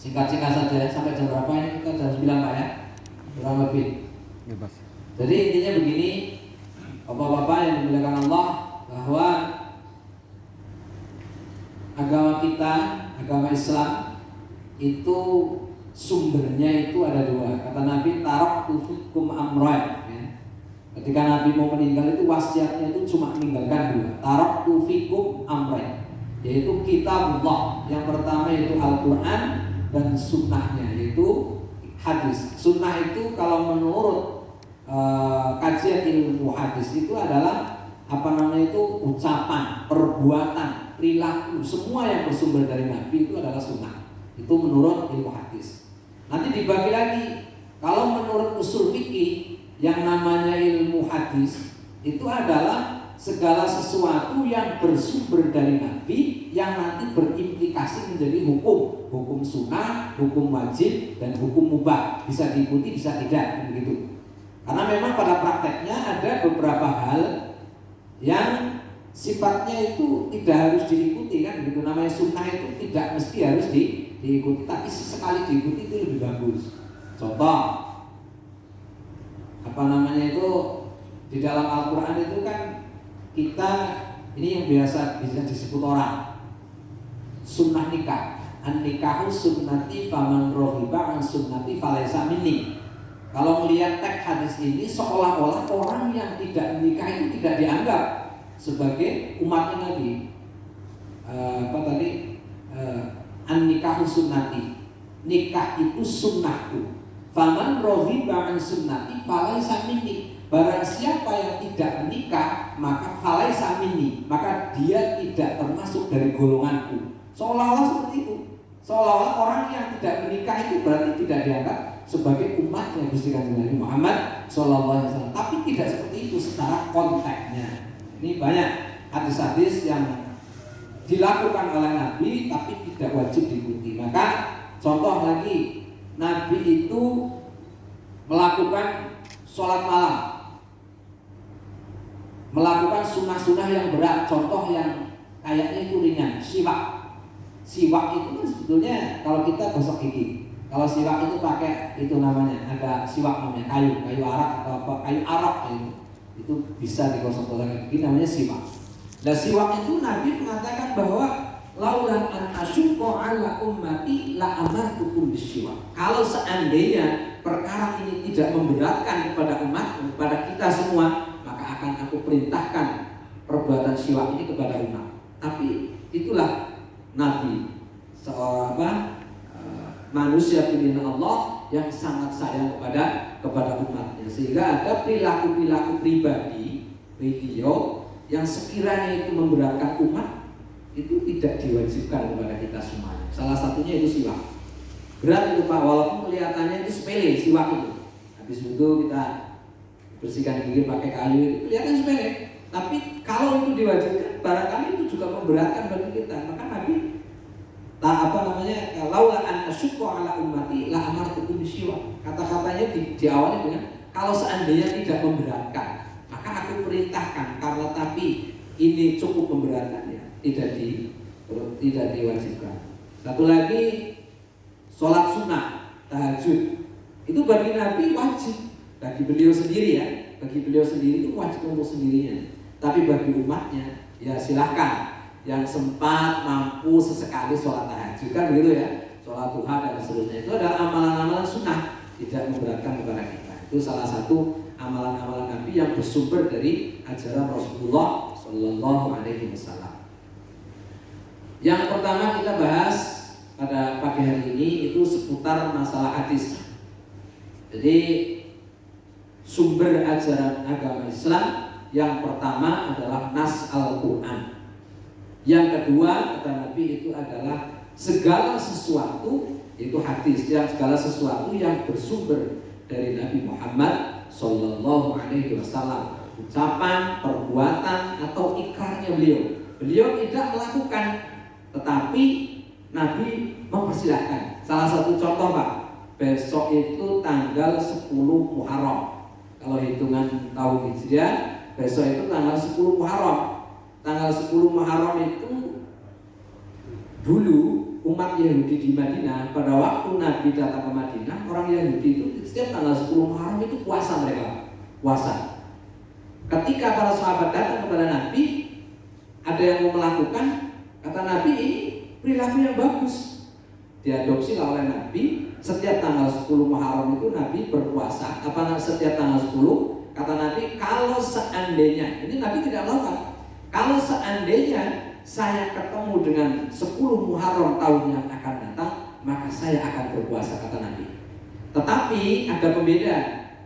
Singkat-singkat saja ya, sampai jam berapa ini? Kita jam 9 Pak ya? Kurang lebih. Jadi intinya begini, Bapak-bapak yang dimuliakan Allah, bahwa agama kita, agama Islam itu sumbernya itu ada dua. Kata Nabi, taraktu fikum amrayn. Ketika Nabi mau meninggal itu wasiatnya itu cuma meninggalkan dua. Taraktu fikum amrayn, yaitu kitabullah. Yang pertama itu Al-Quran dan sunnahnya, yaitu hadis. Sunnah itu kalau menurut kajian ilmu hadis itu adalah itu ucapan, perbuatan, perilaku, semua yang bersumber dari Nabi itu adalah sunnah. Itu menurut ilmu hadis. Nanti dibagi lagi, kalau menurut usul fikih yang namanya ilmu hadis itu adalah segala sesuatu yang bersumber dari Nabi yang nanti berimplikasi menjadi hukum sunnah, hukum wajib, dan hukum mubah, bisa diikuti bisa tidak, begitu. Karena memang pada prakteknya ada beberapa hal yang sifatnya itu tidak harus diikuti, kan begitu. Namanya sunnah itu tidak mesti harus diikuti, tapi sesekali diikuti itu lebih bagus. Contoh, itu di dalam Al-Quran itu kan kita ini yang biasa bisa disebut orang sunnah nikah, an-nikahu sunnati faman rohiba an sunnati falaysa minni. Kalau melihat teks hadis ini seolah-olah orang yang tidak menikah itu tidak dianggap sebagai umatnya Nabi. An-nikahu sunnati, nikah itu sunnahku. Faman rohiba an sunnati falaysa minni. Barang siapa yang tidak menikah maka falaysa minni, maka dia tidak termasuk dari golonganku. Seolah-olah seperti itu. Seolah-olah orang yang tidak menikah itu berarti tidak dianggap sebagai umatnya Gusti Kanjeng Nabi Muhammad SAW. Tapi tidak seperti itu secara konteksnya. Ini banyak hadis-hadis yang dilakukan oleh Nabi tapi tidak wajib diikuti. Maka contoh lagi, Nabi itu melakukan sholat malam, melakukan sunnah-sunnah yang berat. Contoh yang kayaknya itu ringan, siwak. Siwak itu kan sebetulnya kalau kita gosok gigi. Kalau siwak itu pakai itu namanya, ada siwak namanya kayu arak atau apa, kayu arak itu bisa digosok-gosok gigi, namanya siwak. Nah siwak itu Nabi mengatakan bahwa laulan an asyqa ala ummati la amartukum bisiwak. Kalau seandainya perkara ini tidak memberatkan kepada umat, kepada kita semua, maka akan aku perintahkan perbuatan siwak ini kepada umat. Tapi itulah Nabi, seorang manusia pilihan Allah yang sangat sayang kepada umatnya, sehingga ada perilaku pribadi beliau yang sekiranya itu memberatkan umat itu tidak diwajibkan kepada kita semuanya. Salah satunya itu siwak. Berat itu Pak, walaupun kelihatannya itu sepele siwak itu. Habis itu kita bersihkan gigi pakai kayu itu kelihatan sepele. Tapi kalau itu diwajibkan, barangkali itu juga memberatkan bagi kita. Maka Nabi laula an asyqa ala ummati la amartukum bisiwak. Kata-katanya diawali dengan kalau seandainya tidak memberatkan, maka aku perintahkan. Karena tapi ini cukup memberatkan ya, tidak diwajibkan. Satu lagi, sholat sunnah, tahajud. Itu bagi Nabi wajib, bagi beliau sendiri ya. Bagi beliau sendiri itu wajib untuk sendirinya. Tapi bagi umatnya, ya silahkan. Yang sempat mampu sesekali sholat tahajud, kan begitu ya, sholat duha dan seterusnya. Itu adalah amalan-amalan sunnah, tidak memberatkan kepada kita. Itu salah satu amalan-amalan Nabi yang bersumber dari ajaran Rasulullah Sallallahu Alaihi Wasallam. Yang pertama kita bahas pada pagi hari ini itu seputar masalah hadis. Jadi sumber ajaran agama Islam yang pertama adalah nas Al-Quran. Yang kedua kata Nabi itu adalah segala sesuatu, yaitu hadis, yang segala sesuatu yang bersumber dari Nabi Muhammad Sallallahu Alaihi Wasallam, ucapan, perbuatan atau ikrarnya beliau. Beliau tidak melakukan, tetapi Nabi mempersilahkan. Salah satu contoh Pak, besok itu tanggal 10 Muharram. Kalau hitungan tahun Hijriah, besok itu tanggal 10 Muharram. Tanggal 10 Muharram itu dulu umat Yahudi di Madinah, pada waktu Nabi datang ke Madinah, orang Yahudi itu setiap tanggal 10 Muharram itu puasa mereka. Puasa. Ketika para sahabat datang kepada Nabi, ada yang mau melakukan, kata Nabi, ini perilaku yang bagus. Diadopsi oleh Nabi, setiap tanggal 10 Muharram itu Nabi berpuasa. Setiap tanggal 10, kata Nabi, kalau seandainya, ini Nabi tidak melakukan, kalau seandainya saya ketemu dengan 10 Muharram tahun yang akan datang, maka saya akan berpuasa, kata Nabi. Tetapi ada pembeda.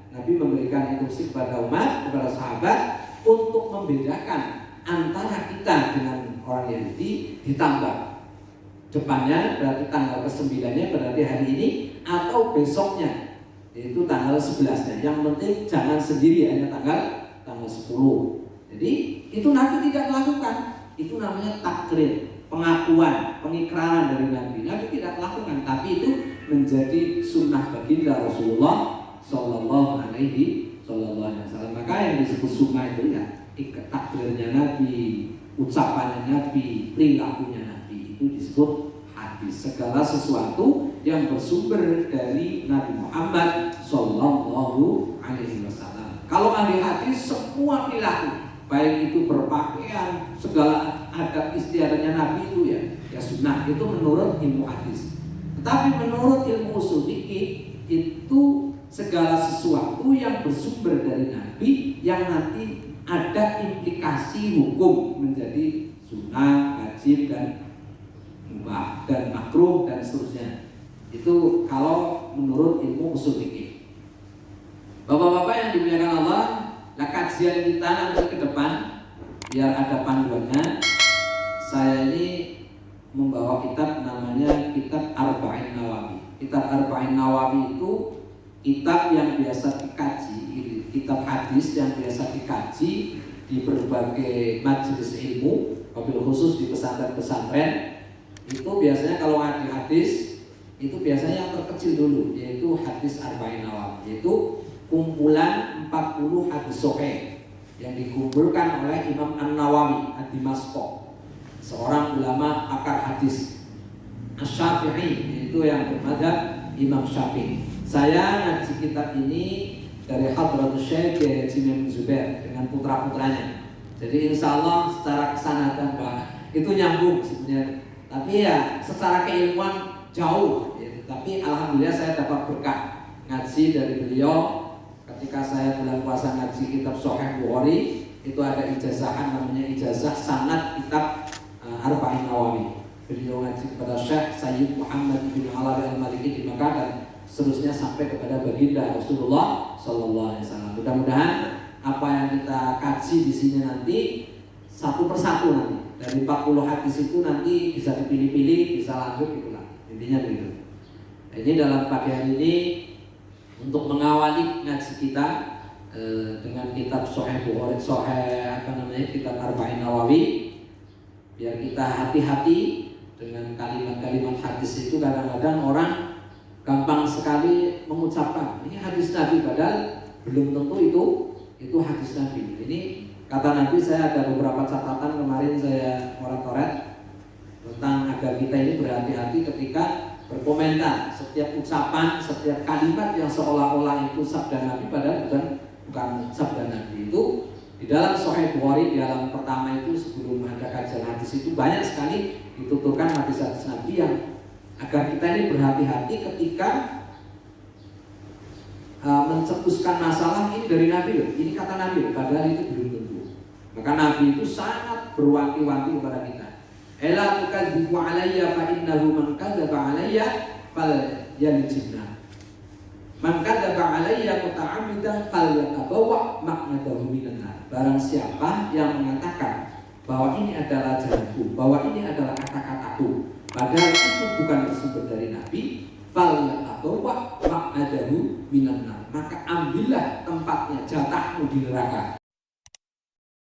Nabi memberikan instruksi kepada umat, kepada sahabat untuk membedakan antara kita dengan orang Yahudi, ditambah depannya berarti tanggal ke-9-nya berarti hari ini atau besoknya, yaitu tanggal 11-nya. Yang penting jangan sendiri hanya tanggal 10. Jadi itu Nabi tidak melakukan. Itu namanya takrir, pengakuan, pengikraran dari Nabi. Nabi tidak melakukan, tapi itu menjadi sunnah baginda Rasulullah Sallallahu Alaihi Wasallam. Maka yang disebut sunnah itu ya takdirnya Nabi, ucapannya Nabi, perilakunya Nabi, itu disebut hadis. Segala sesuatu yang bersumber dari Nabi Muhammad Sallallahu Alaihi Wasallam. Kalau ahli hadis, semua perilaku, baik itu berpakaian, segala adat istiadatnya Nabi itu ya sunnah, itu menurut ilmu hadis. Tetapi menurut ilmu usul fikih itu segala sesuatu yang bersumber dari Nabi yang nanti ada implikasi hukum menjadi sunnah, wajib dan mubah dan makruh dan seterusnya. Itu kalau menurut ilmu usul fikih. Bapak-bapak yang dimuliakan Allah, nah kajian kita nanti ke depan biar ada panduannya. Saya ini membawa kitab namanya Kitab Arba'in Nawawi. Kitab Arba'in Nawawi itu kitab yang biasa dikaji, kitab hadis yang biasa dikaji di berbagai majelis ilmu, wabil khusus di pesantren-pesantren. Itu biasanya kalau ngaji hadis itu biasanya yang terkecil dulu, yaitu hadis Arba'in Nawawi, yaitu kumpulan 40 hadis sahih yang dikumpulkan oleh Imam An-Nawawi Ad-Dimashqi, seorang ulama pakar hadis Asy-Syafi'i, yaitu yang bermadzhab Imam Syafi'i. Saya ngaji kitab ini dari Hadratus Syekh Haji Memon Zubair dengan putra-putranya. Jadi insya Allah secara kesanatan Pak itu nyambung sebenarnya. Tapi ya secara keilmuan jauh. Ya. Tapi alhamdulillah saya dapat berkah ngaji dari beliau. Ketika saya bulan puasa ngaji kitab Sahih Bukhari, itu ada ijazahan namanya ijazah sanad kitab Arba'in Nawawi. Beliau ngaji kepada Syekh Sayyid Muhammad bin Alawi Al-Maliki di Makkah dan seterusnya sampai kepada baginda Rasulullah Sallallahu Alaihi Wasallam. Mudah-mudahan apa yang kita kaji di sini nanti satu persatu nanti dari 40 hadis itu nanti bisa dipilih-pilih, bisa lanjut gitulah. Intinya begitu. Nah, ini dalam pagi hari ini untuk mengawali ngaji kita dengan kitab Sahih Bukhari, kitab Arba'in Nawawi, biar kita hati-hati dengan kalimat-kalimat hadis itu. Kadang-kadang orang gampang sekali mengucapkan ini hadis Nabi, padahal belum tentu itu hadis Nabi. Ini kata Nabi, saya ada beberapa catatan kemarin saya morat-morat tentang agar kita ini berhati-hati ketika berkomentar setiap ucapan, setiap kalimat yang seolah-olah itu sabda Nabi padahal bukan sabda Nabi. Itu di dalam Sahih Bukhari, di dalam pertama itu sebelum ada kajian hadis itu banyak sekali dituturkan hadis-hadis Nabi yang agar kita ini berhati-hati ketika mencetuskan masalah ini dari Nabi loh, ini kata Nabi loh, padahal itu belum tentu. Maka Nabi itu sangat berwanti-wanti kepada kita. Ela tukadzibu alayya fa innahu man kadzaba alayya fal yaljibna. Man kadzaba alayya muta'ammidan fal yatabawa maq'adahu minan nar. Barang siapa yang mengatakan bahwa ini adalah jalanku, bahwa ini adalah kata-kataku, padahal itu bukan bersumber dari Nabi, fal yatabawa maq'adahu minan nar. Maka ambillah tempatnya, jatahmu di neraka.